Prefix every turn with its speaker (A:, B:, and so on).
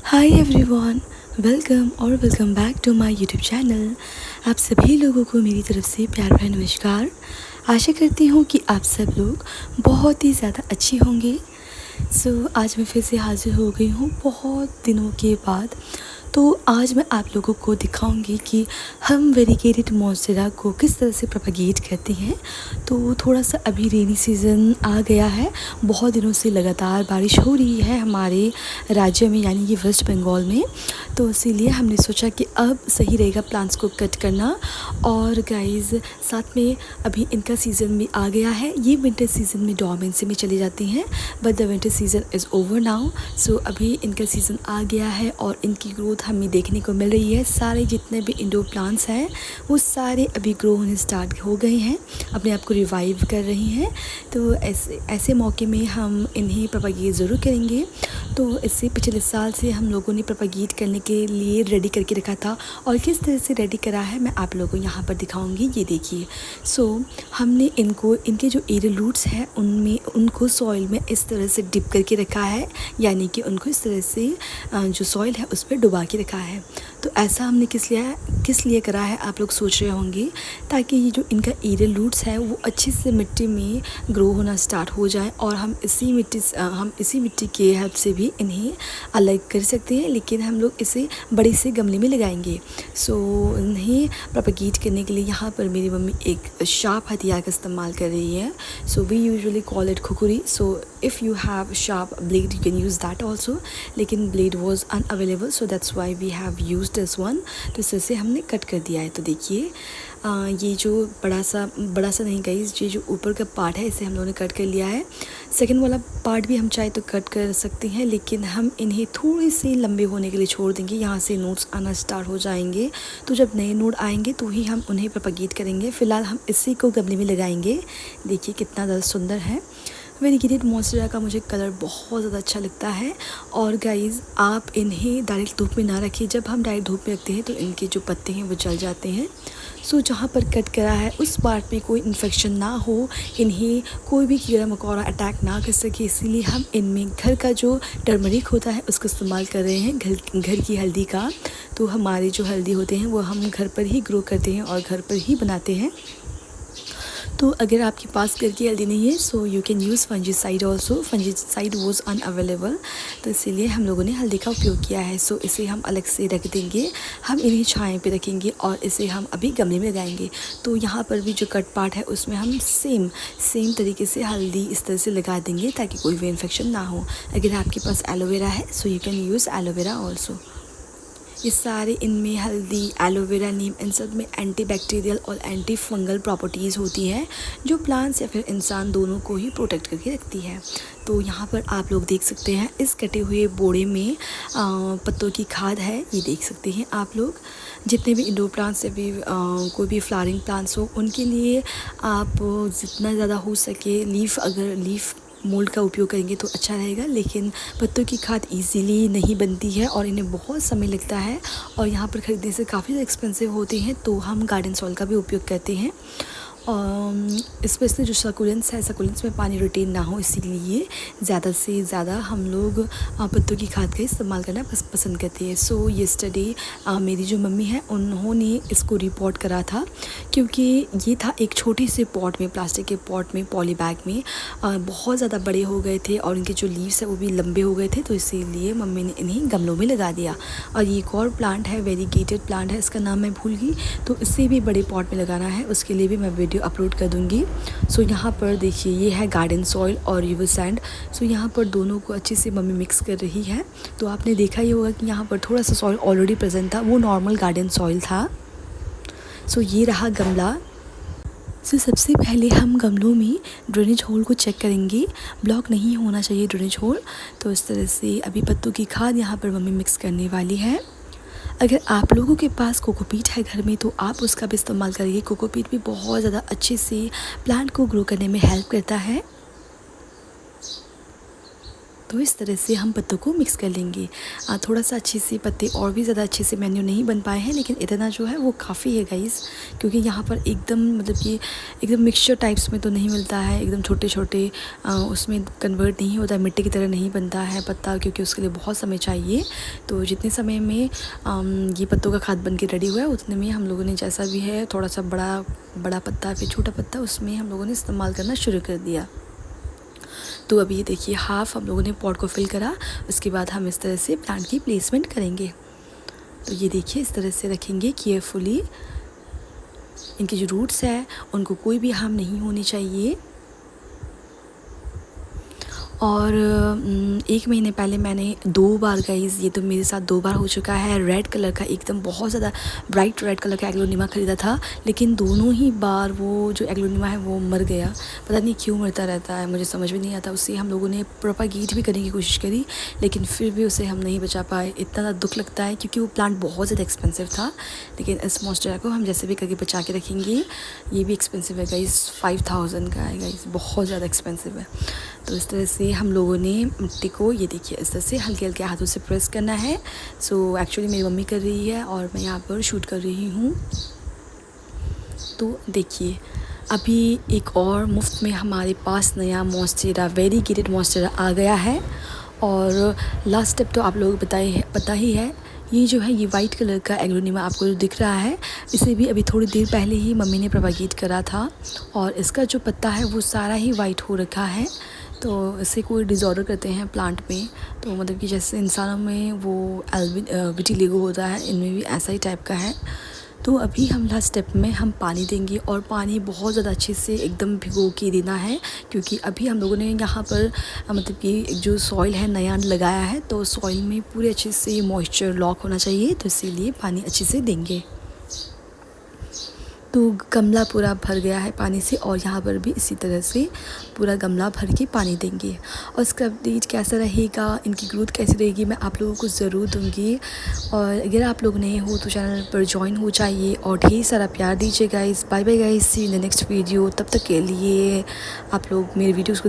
A: हाय everyone, welcome और welcome back to my YouTube channel. आप सभी लोगों को मेरी तरफ से प्यार भरा नमस्कार। आशा करती हूँ कि आप सब लोग बहुत ही ज़्यादा अच्छे होंगे। आज मैं फिर से हाज़िर हो गई हूँ बहुत दिनों के बाद। तो आज मैं आप लोगों को दिखाऊंगी कि हम वेरीगेटेड मोंस्टेरा को किस तरह से प्रोपेगेट करते हैं। तो थोड़ा सा अभी रेनी सीज़न आ गया है, बहुत दिनों से लगातार बारिश हो रही है हमारे राज्य में यानी कि वेस्ट बंगाल में। तो इसीलिए हमने सोचा कि अब सही रहेगा प्लांट्स को कट करना। और गाइस साथ में अभी इनका सीज़न भी आ गया है। ये विंटर सीज़न में डोरमेंसी में चली जाती हैं, but the winter season is over now. अभी इनका सीज़न आ गया है और इनकी ग्रोथ हमें देखने को मिल रही है। सारे जितने भी इंडोर प्लांट्स हैं वो सारे अभी ग्रो होने स्टार्ट हो गए हैं, अपने आप को रिवाइव कर रही हैं। तो ऐसे मौके में हम इन्हें प्रोपेगेट ज़रूर करेंगे। तो इससे पिछले साल से हम लोगों ने प्रोपेगेट करने के लिए रेडी करके रखा था, और किस तरह से रेडी करा है मैं आप लोगों को यहाँ पर दिखाऊंगी। ये देखिए। हमने इनके जो एरियल रूट्स हैं उनको सॉइल में इस तरह से डिप करके रखा है, यानी कि उनको इस तरह से जो सॉइल है उस पर डुबा के रखा है। तो ऐसा हमने किस लिए करा है आप लोग सोच रहे होंगे, ताकि ये जो इनका एरियल रूट्स है वो अच्छे से मिट्टी में ग्रो होना स्टार्ट हो जाए, और हम इसी मिट्टी के हेल्प से भी इन्हें अलग कर सकते हैं। लेकिन हम लोग इसे बड़े से गमले में लगाएंगे। इन्हें प्रोपेगेट करने के लिए यहाँ पर मेरी मम्मी एक शार्प हथियार का इस्तेमाल कर रही है। We usually call it khukuri. If you have sharp blade you can use that also, लेकिन blade was unavailable, so that's why we have use this one. तो इस तरह से हमने कट कर दिया है। तो देखिए, ये जो बड़ा सा नहीं गाइस, ये जो ऊपर का पार्ट है इसे हम लोगों ने कट कर लिया है। सेकंड वाला पार्ट भी हम चाहे तो कट कर सकते हैं, लेकिन हम इन्हें थोड़े से लंबे होने के लिए छोड़ देंगे। यहाँ से नोट्स आना स्टार्ट हो जाएंगे, तो जब नए नोड आएंगे तो ही हम उन्हें प्रोपेगेट करेंगे। फ़िलहाल हम इसी को गमले में लगाएंगे। देखिए कितना ज़्यादा सुंदर है। वेरीगेटेड मोंस्टेरा का मुझे कलर बहुत ज़्यादा अच्छा लगता है। और गाइज़ आप इन्हें डायरेक्ट धूप में ना रखिए। जब हम डायरेक्ट धूप में रखते हैं तो इनके जो पत्ते हैं वो जल जाते हैं। जहाँ पर कट करा है उस पार्ट में कोई इन्फेक्शन ना हो, इन्हें कोई भी कीड़ा मकोड़ा अटैक ना कर सके, इसीलिए हम इनमें घर का जो टर्मरिक होता है उसका इस्तेमाल कर रहे हैं, घर की हल्दी का। तो हमारे जो हल्दी होते हैं वो हम घर पर ही ग्रो करते हैं और घर पर ही बनाते हैं। तो अगर आपके पास घर की हल्दी नहीं है so you can use fungicide also. Fungicide was unavailable, तो इसीलिए हम लोगों ने हल्दी का उपयोग किया है। इसे हम अलग से रख देंगे। हम इन्हें छाँव पे रखेंगे और इसे हम अभी गमले में लगाएंगे। तो यहाँ पर भी जो कट पार्ट है उसमें हम सेम तरीके से हल्दी इस तरह से लगा देंगे ताकि कोई भी इन्फेक्शन ना हो। अगर आपके पास एलोवेरा है so you can use aloe vera also. ये सारे इनमें हल्दी, एलोवेरा, नीम, इन सब में एंटी बैक्टीरियल और एंटी फंगल प्रॉपर्टीज़ होती हैं, जो प्लांट्स या फिर इंसान दोनों को ही प्रोटेक्ट करके रखती है। तो यहाँ पर आप लोग देख सकते हैं इस कटे हुए बोरे में पत्तों की खाद है। ये देख सकते हैं आप लोग। जितने भी इंडोर प्लांट्स या फिर कोई भी फ्लावरिंग प्लांट्स हो उनके लिए आप जितना ज़्यादा हो सके लीफ मोल्ड का उपयोग करेंगे तो अच्छा रहेगा। लेकिन पत्तों की खाद इजीली नहीं बनती है और इन्हें बहुत समय लगता है, और यहाँ पर ख़रीदने से काफ़ी ज़्यादा एक्सपेंसिव होते हैं। तो हम गार्डन सॉइल का भी उपयोग करते हैं। स्पेशली जो सकुलेंट्स है, सकुलेंट्स में पानी रिटेन ना हो, इसीलिए ज़्यादा से ज़्यादा हम लोग पत्तों की खाद का इस्तेमाल करना पसंद करते हैं। येस्टरडे मेरी जो मम्मी है उन्होंने इसको रिपोर्ट करा था, क्योंकि ये था एक छोटे से पॉट में, प्लास्टिक के पॉट में, पॉली बैग में। बहुत ज़्यादा बड़े हो गए थे और इनके जो लीव्स है वो भी लंबे हो गए थे, तो इसीलिए मम्मी ने इन्हें गमलों में लगा दिया। और ये एक और प्लांट है, वेरीगेटेड प्लांट है, इसका नाम मैं भूल गई, तो इससे भी बड़े पॉट में लगाना है, उसके लिए भी मैं वीडियो अपलोड कर दूंगी। यहाँ पर देखिए ये है गार्डन सॉइल और रिवर सैंड। यहाँ पर दोनों को अच्छे से मम्मी मिक्स कर रही है। तो आपने देखा ही होगा कि यहाँ पर थोड़ा सा सॉइल ऑलरेडी प्रेजेंट था, वो नॉर्मल गार्डन सॉइल था। ये रहा गमला। सबसे पहले हम गमलों में ड्रेनेज होल को चेक करेंगे, ब्लॉक नहीं होना चाहिए ड्रेनेज होल। तो इस तरह से अभी पत्तों की खाद यहाँ पर मम्मी मिक्स करने वाली है। अगर आप लोगों के पास कोकोपीट है घर में तो आप उसका भी इस्तेमाल करिए। कोकोपीट भी बहुत ज़्यादा अच्छे से प्लांट को ग्रो करने में हेल्प करता है। तो इस तरह से हम पत्तों को मिक्स कर लेंगे। थोड़ा सा अच्छे से पत्ते और भी ज़्यादा अच्छे से मेन्यू नहीं बन पाए हैं, लेकिन इतना जो है वो काफ़ी है गाइस, क्योंकि यहाँ पर एकदम मतलब कि एकदम मिक्सचर टाइप्स में तो नहीं मिलता है, एकदम छोटे छोटे उसमें कन्वर्ट नहीं होता है, मिट्टी की तरह नहीं बनता है पत्ता, क्योंकि उसके लिए बहुत समय चाहिए। तो जितने समय में ये पत्तों का खाद बन के रेडी हुआ है, उतने में हम लोगों ने जैसा भी है थोड़ा सा बड़ा पत्ता फिर छोटा पत्ता उसमें हम लोगों ने इस्तेमाल करना शुरू कर दिया। तो अभी ये देखिए हाफ़ हम लोगों ने पॉट को फिल करा। उसके बाद हम इस तरह से प्लांट की प्लेसमेंट करेंगे। तो ये देखिए इस तरह से रखेंगे केयरफुली। इनके जो रूट्स है उनको कोई भी हार्म नहीं होनी चाहिए। और 1 महीने पहले मैंने 2 बार गाइस, ये तो मेरे साथ 2 बार हो चुका है, रेड कलर का एकदम बहुत ज़्यादा ब्राइट रेड कलर का एग्लोनिमा ख़रीदा था, लेकिन दोनों ही बार वो जो एग्लोनिमा है वो मर गया। पता नहीं क्यों मरता रहता है, मुझे समझ में नहीं आता। उससे हम लोगों ने प्रोपागेट भी करने की कोशिश करी, लेकिन फिर भी उसे हम नहीं बचा पाए। इतना ज़्यादा दुख लगता है, क्योंकि वो प्लांट बहुत ज़्यादा एक्सपेंसिव था। लेकिन इस मॉन्स्टेरा को हम जैसे भी करके बचा के रखेंगे। ये भी एक्सपेंसिव है गाइस, 5000 का है गाइस, बहुत ज़्यादा एक्सपेंसिव है। तो इस तरह से हम लोगों ने मिट्टी को ये देखिए इस तरह से हल्के हल्के हाथों से प्रेस करना है। सो एक्चुअली मेरी मम्मी कर रही है और मैं यहाँ पर शूट कर रही हूँ। तो देखिए अभी एक और मुफ्त में हमारे पास नया मॉन्स्टेरा, वेरीगेटेड मॉन्स्टेरा आ गया है। और लास्ट स्टेप तो आप लोगों को पता ही है। ये जो है ये वाइट कलर का एग्लोनिमा आपको जो दिख रहा है, इसे भी अभी थोड़ी देर पहले ही मम्मी ने प्रोपागेट करा था, और इसका जो पत्ता है वो सारा ही वाइट हो रखा है। तो इसे कोई डिसऑर्डर करते हैं प्लांट में, तो मतलब कि जैसे इंसानों में वो विटिलिगो होता है, इनमें भी ऐसा ही टाइप का है। तो अभी हम लास्ट स्टेप में हम पानी देंगे, और पानी बहुत ज़्यादा अच्छे से एकदम भिगो के देना है, क्योंकि अभी हम लोगों ने यहाँ पर मतलब कि जो सॉइल है नया लगाया है, तो सॉइल में पूरे अच्छे से मॉइस्चर लॉक होना चाहिए, तो इसीलिए पानी अच्छे से देंगे। तो गमला पूरा भर गया है पानी से, और यहाँ पर भी इसी तरह से पूरा गमला भर के पानी देंगे। और इसका अपडेट कैसा रहेगा, इनकी ग्रोथ कैसी रहेगी, मैं आप लोगों को ज़रूर दूँगी। और अगर आप लोग नए हो तो चैनल पर ज्वाइन हो जाइए और ढेर सारा प्यार दीजिए guys. Bye bye guys, see in the next video. तब तक के लिए आप लोग मेरे वीडियोज़ को